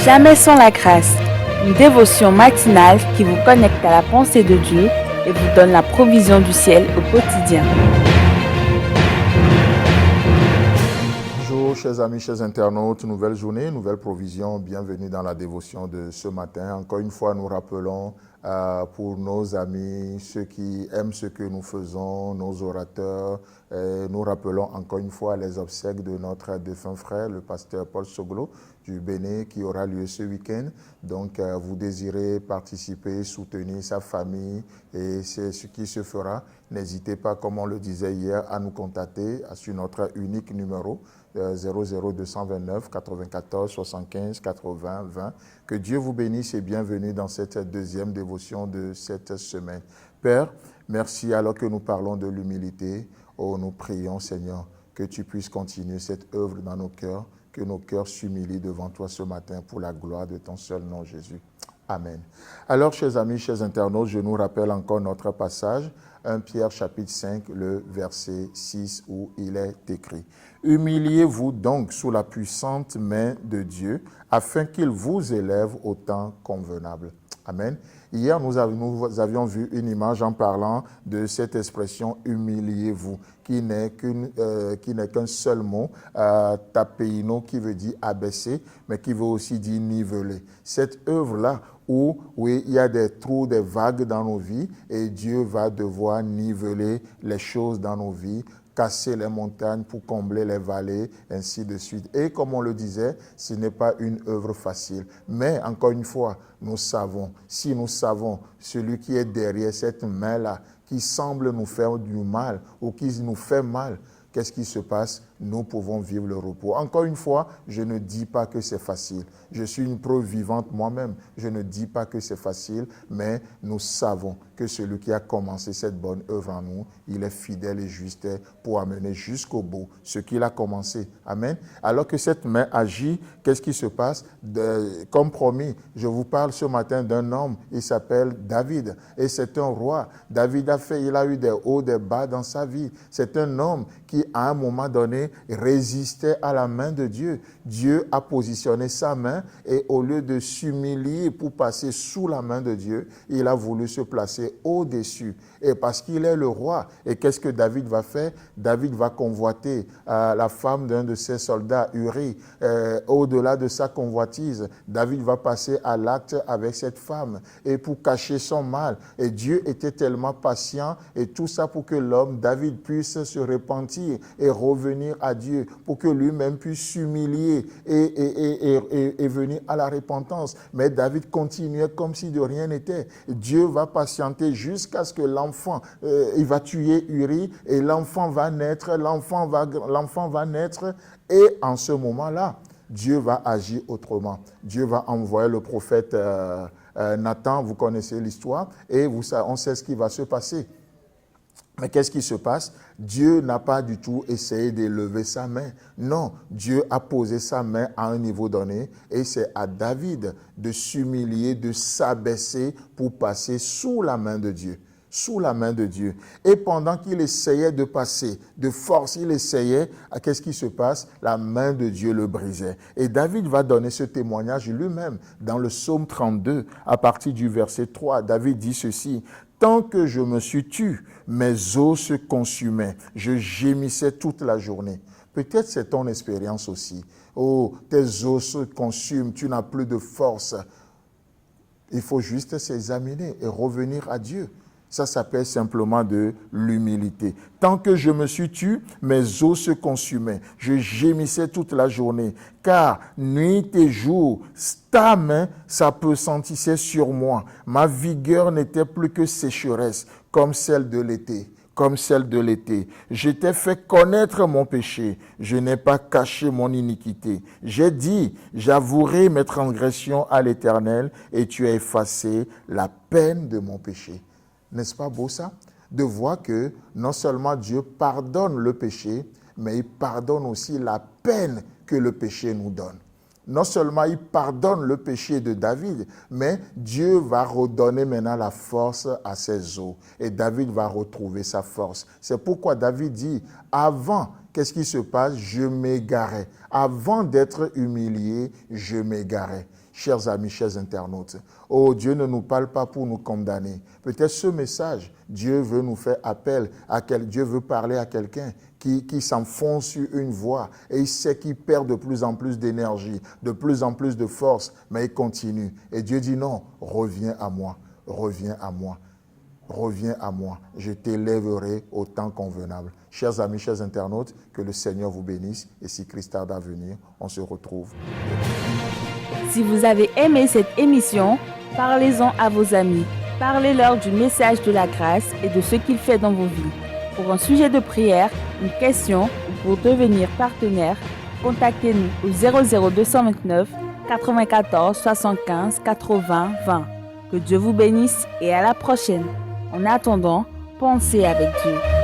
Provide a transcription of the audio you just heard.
Jamais sans la grâce, une dévotion matinale qui vous connecte à la pensée de Dieu et vous donne la provision du ciel au quotidien. Bonjour chers amis, chers internautes, nouvelle journée, nouvelle provision, bienvenue dans la dévotion de ce matin. Encore une fois, nous rappelons pour nos amis, ceux qui aiment ce que nous faisons, nos orateurs, nous rappelons encore une fois les obsèques de notre défunt frère, le pasteur Paul Soglo du Bénin, qui aura lieu ce week-end. Donc, vous désirez participer, soutenir sa famille et c'est ce qui se fera. N'hésitez pas, comme on le disait hier, à nous contacter sur notre unique numéro 00229 94 75 80 20. Que Dieu vous bénisse et bienvenue dans cette deuxième dévotion de cette semaine. Père, merci alors que nous parlons de l'humilité. Oh, nous prions, Seigneur, que tu puisses continuer cette œuvre dans nos cœurs, que nos cœurs s'humilient devant toi ce matin pour la gloire de ton seul nom, Jésus. Amen. Alors, chers amis, chers internautes, je nous rappelle encore notre passage, 1 Pierre chapitre 5, le verset 6, où il est écrit « Humiliez-vous donc sous la puissante main de Dieu, afin qu'il vous élève au temps convenable. » Amen. Hier, nous avions vu une image en parlant de cette expression « humiliez-vous » qui n'est qu'un seul mot, tapeino, qui veut dire abaisser, mais qui veut aussi dire niveler. Cette œuvre-là, où oui, il y a des trous, des vagues dans nos vies, et Dieu va devoir niveler les choses dans nos vies, casser les montagnes pour combler les vallées, ainsi de suite. Et comme on le disait, ce n'est pas une œuvre facile. Mais encore une fois, nous savons, si nous savons celui qui est derrière cette main-là, qui semble nous faire du mal ou qui nous fait mal, qu'est-ce qui se passe? Nous pouvons vivre le repos. Encore une fois, je ne dis pas que c'est facile. Je suis une preuve vivante moi-même. Je ne dis pas que c'est facile, mais nous savons que celui qui a commencé cette bonne œuvre en nous, il est fidèle et juste pour amener jusqu'au bout ce qu'il a commencé. Amen. Alors que cette main agit, qu'est-ce qui se passe? Comme promis, je vous parle ce matin d'un homme, il s'appelle David, et c'est un roi. David il a eu des hauts, des bas dans sa vie. C'est un homme qui, à un moment donné, résistait à la main de Dieu. Dieu a positionné sa main et au lieu de s'humilier pour passer sous la main de Dieu, il a voulu se placer au-dessus. Et parce qu'il est le roi, et qu'est-ce que David va faire? David va convoiter la femme d'un de ses soldats, Uri. Au-delà de sa convoitise, David va passer à l'acte avec cette femme et pour cacher son mal. Et Dieu était tellement patient et tout ça pour que l'homme, David, puisse se repentir et revenir à Dieu, pour que lui-même puisse s'humilier et venir à la repentance. Mais David continuait comme si de rien n'était. Dieu va patienter jusqu'à ce que l'enfant, il va tuer Uri et l'enfant va naître, et en ce moment-là, Dieu va agir autrement. Dieu va envoyer le prophète Nathan, vous connaissez l'histoire, et on sait ce qui va se passer. Mais qu'est-ce qui se passe? Dieu n'a pas du tout essayé d'élever sa main. Non, Dieu a posé sa main à un niveau donné et c'est à David de s'humilier, de s'abaisser pour passer sous la main de Dieu. Sous la main de Dieu. Et pendant qu'il essayait de passer, de force, il essayait, qu'est-ce qui se passe? La main de Dieu le brisait. Et David va donner ce témoignage lui-même dans le psaume 32, à partir du verset 3. David dit ceci: « Tant que je me suis tu, mes os se consumaient, je gémissais toute la journée. » Peut-être c'est ton expérience aussi. Oh, tes os se consument, tu n'as plus de force. Il faut juste s'examiner et revenir à Dieu. Ça s'appelle simplement de l'humilité. Tant que je me suis tu, mes os se consumaient. Je gémissais toute la journée. Car nuit et jour, ta main s'appesantissait sur moi. Ma vigueur n'était plus que sécheresse, comme celle de l'été. Comme celle de l'été. Je t'ai fait connaître mon péché. Je n'ai pas caché mon iniquité. J'ai dit, j'avouerai mes transgressions à l'Éternel et tu as effacé la peine de mon péché. N'est-ce pas beau ça? De voir que non seulement Dieu pardonne le péché, mais il pardonne aussi la peine que le péché nous donne. Non seulement il pardonne le péché de David, mais Dieu va redonner maintenant la force à ses os. Et David va retrouver sa force. C'est pourquoi David dit, avant qu'est-ce qui se passe? Je m'égarais. Avant d'être humilié, je m'égarais. Chers amis, chers internautes, oh, Dieu ne nous parle pas pour nous condamner. Peut-être ce message, Dieu veut nous faire appel, Dieu veut parler à quelqu'un qui s'enfonce sur une voie et il sait qu'il perd de plus en plus d'énergie, de plus en plus de force, mais il continue. Et Dieu dit non, reviens à moi, reviens à moi. Reviens à moi, je t'élèverai au temps convenable. Chers amis, chers internautes, que le Seigneur vous bénisse et si Christ tarde à venir, on se retrouve. Si vous avez aimé cette émission, parlez-en à vos amis. Parlez-leur du message de la grâce et de ce qu'il fait dans vos vies. Pour un sujet de prière, une question ou pour devenir partenaire, contactez-nous au 00229 94 75 80 20. Que Dieu vous bénisse et à la prochaine. En attendant, pensez avec Dieu.